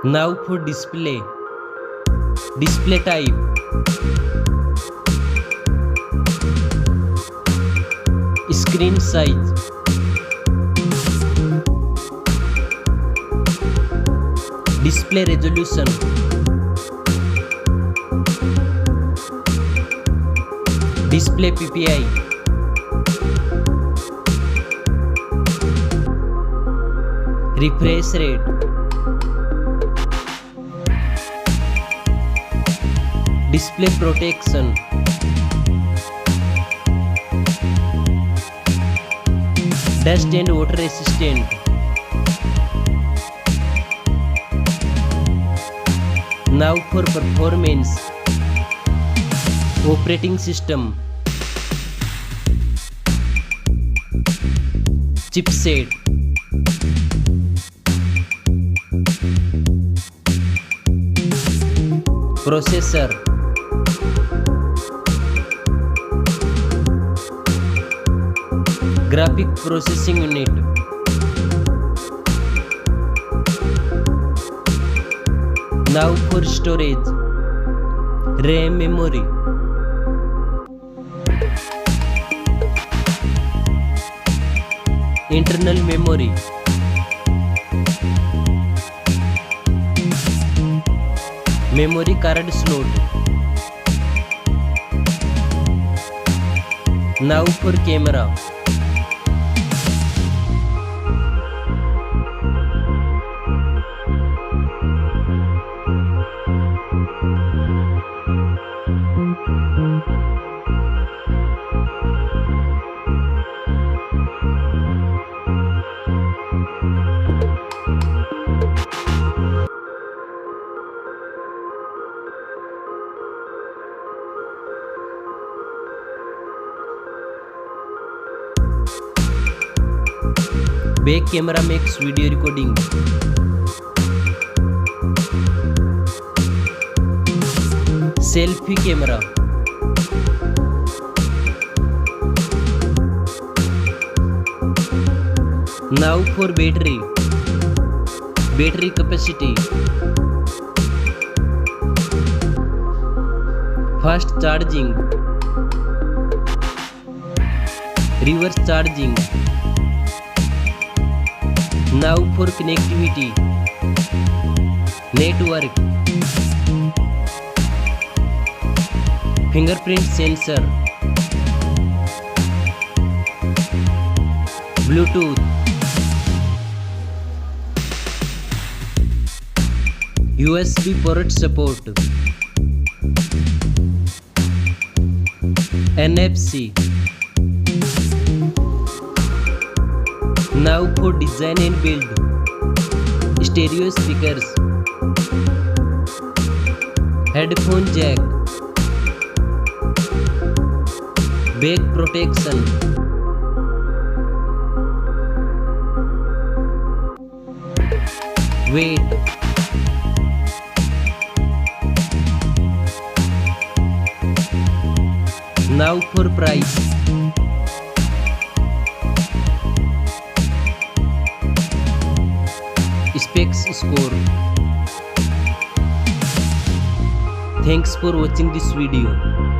Now for display. Display type. Screen size. Display resolution. Display PPI. Refresh rate. Display protection. Dust and water resistant. Now for performance. Operating system. Chipset. Processor. Graphic processing unit. Now for storage. RAM memory. Internal memory. Memory card slot. Now for camera. Back camera makes video recording. Selfie camera. Now for battery. Battery capacity. Fast charging. Reverse charging. Now for connectivity. Network. Fingerprint sensor. Bluetooth. USB port support. NFC. Now for design and build. Stereo speakers. Headphone jack. Back protection. Weight. Now for price. Specs score. Thanks for watching this video.